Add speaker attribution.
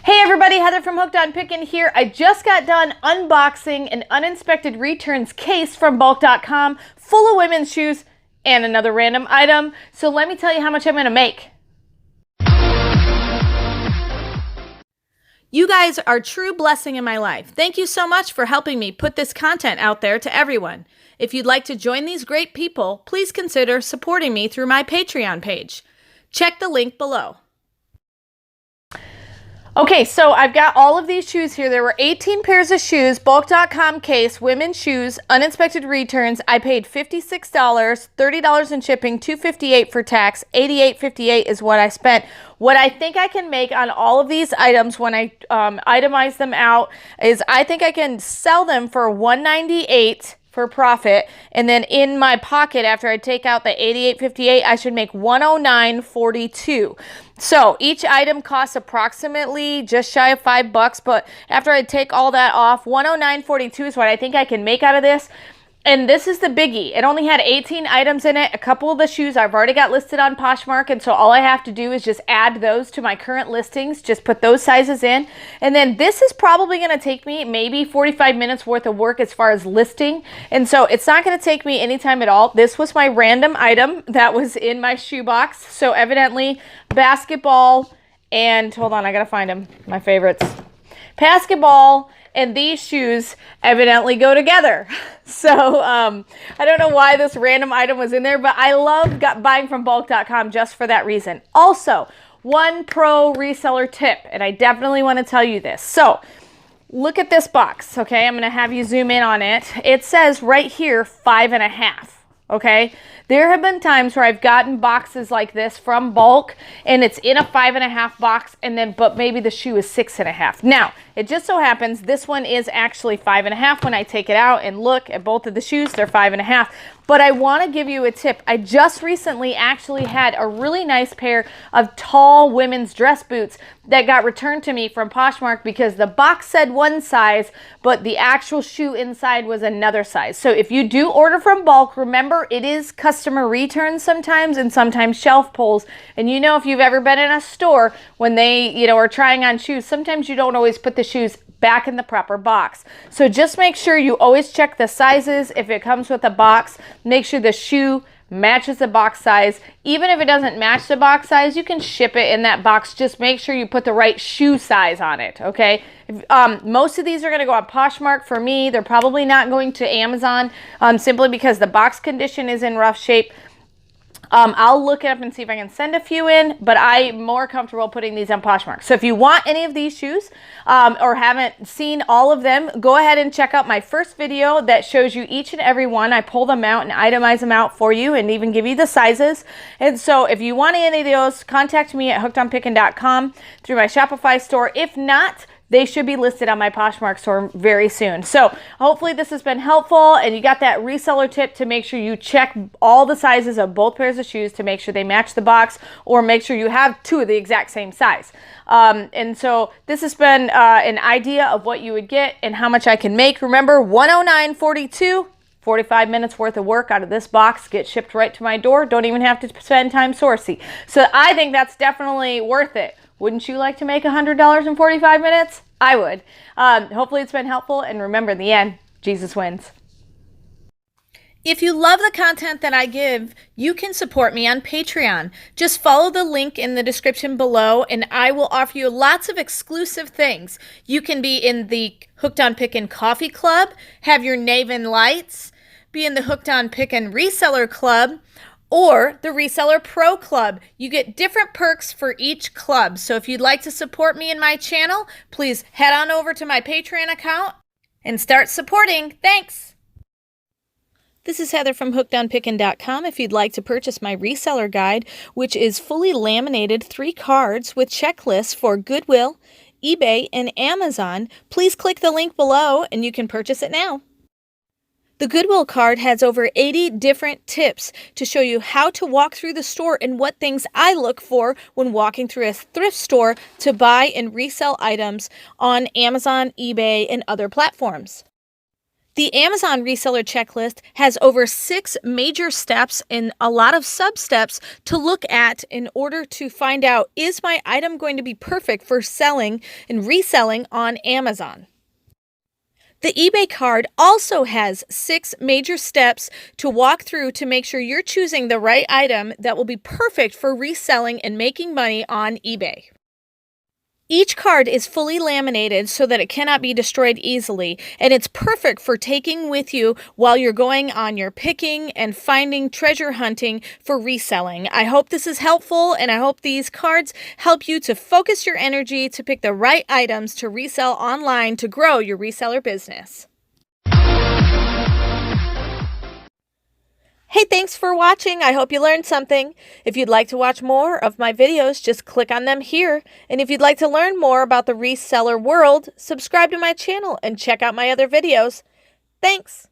Speaker 1: Hey everybody, Heather from Hooked on Pickin here. I just got done unboxing an uninspected returns case from bulk.com full of women's shoes and another random item. So let me tell you how much I'm going to make. You guys are a true blessing in my life. Thank you so much for helping me put this content out there to everyone. If you'd like to join these great people, please consider supporting me through my Patreon page. Check the link below. Okay, so I've got all of these shoes here. There were 18 pairs of shoes, bulk.com case, women's shoes, uninspected returns. I paid $56, $30 in shipping, $258 for tax, $88.58 is what I spent. What I think I can make on all of these items when I itemize them out is I think I can sell them for $198 for profit, and then in my pocket after I take out the $88.58 I should make $109.42. So each item costs approximately just shy of $5, but after I take all that off, $109.42 is what I think I can make out of this. And this is the biggie. It only had 18 items in it. A couple of the shoes I've already got listed on Poshmark, and so all I have to do is just add those to my current listings, just put those sizes in. And then this is probably going to take me maybe 45 minutes worth of work as far as listing. And so it's not going to take me any time at all. This was my random item that was in my shoebox. So evidently basketball and, hold on, I got to find them, my favorites. Basketball and these shoes evidently go together. So I don't know why this random item was in there, but I love buying from bulk.com just for that reason. Also, one pro reseller tip, and I definitely want to tell you this. So look at this box, okay? I'm going to have you zoom in on it. It says right here 5.5, okay? There have been times where I've gotten boxes like this from bulk and it's in a 5.5 box, and then but maybe the shoe is 6.5. Now, it just so happens this one is actually 5.5 when I take it out and look at both of the shoes, they're 5.5. But I want to give you a tip. I just recently actually had a really nice pair of tall women's dress boots that got returned to me from Poshmark because the box said one size, but the actual shoe inside was another size. So if you do order from bulk, remember it is customer returns sometimes and sometimes shelf pulls. And you know, if you've ever been in a store when they, are trying on shoes, sometimes you don't always put the shoes back in the proper box. So just make sure you always check the sizes. If it comes with a box, make sure the shoe matches the box size. Even if it doesn't match the box size, you can ship it in that box. Just make sure you put the right shoe size on it, okay? Most of these are going to go on Poshmark. For me, they're probably not going to Amazon simply because the box condition is in rough shape. I'll look it up and see if I can send a few in, but I'm more comfortable putting these on Poshmark. So if you want any of these shoes or haven't seen all of them, go ahead and check out my first video that shows you each and every one. I pull them out and itemize them out for you and even give you the sizes. And so if you want any of those, contact me at hookedonpickin.com through my Shopify store. If not, they should be listed on my Poshmark store very soon. So hopefully this has been helpful and you got that reseller tip to make sure you check all the sizes of both pairs of shoes to make sure they match the box, or make sure you have two of the exact same size. And so this has been an idea of what you would get and how much I can make. Remember, $109.42. 45 minutes worth of work out of this box, get shipped right to my door. Don't even have to spend time sourcing. So I think that's definitely worth it. Wouldn't you like to make $100 in 45 minutes? I would. Hopefully it's been helpful, and remember, in the end, Jesus wins. If you love the content that I give, you can support me on Patreon. Just follow the link in the description below, and I will offer you lots of exclusive things. You can be in the Hooked on Pickin' Coffee Club, have your name in lights, be in the Hooked on Pickin' Reseller Club, or the Reseller Pro Club. You get different perks for each club. So if you'd like to support me in my channel, please head on over to my Patreon account and start supporting. Thanks. This is Heather from hookedonpickin.com. If you'd like to purchase my reseller guide, which is fully laminated 3 cards with checklists for Goodwill, eBay, and Amazon, please click the link below and you can purchase it now. The Goodwill card has over 80 different tips to show you how to walk through the store and what things I look for when walking through a thrift store to buy and resell items on Amazon, eBay, and other platforms. The Amazon reseller checklist has over 6 major steps and a lot of sub-steps to look at in order to find out, is my item going to be perfect for selling and reselling on Amazon? The eBay card also has 6 major steps to walk through to make sure you're choosing the right item that will be perfect for reselling and making money on eBay. Each card is fully laminated so that it cannot be destroyed easily, and it's perfect for taking with you while you're going on your picking and finding treasure hunting for reselling. I hope this is helpful, and I hope these cards help you to focus your energy to pick the right items to resell online to grow your reseller business. Hey, thanks for watching. I hope you learned something. If you'd like to watch more of my videos, just click on them here. And if you'd like to learn more about the reseller world, subscribe to my channel and check out my other videos. Thanks.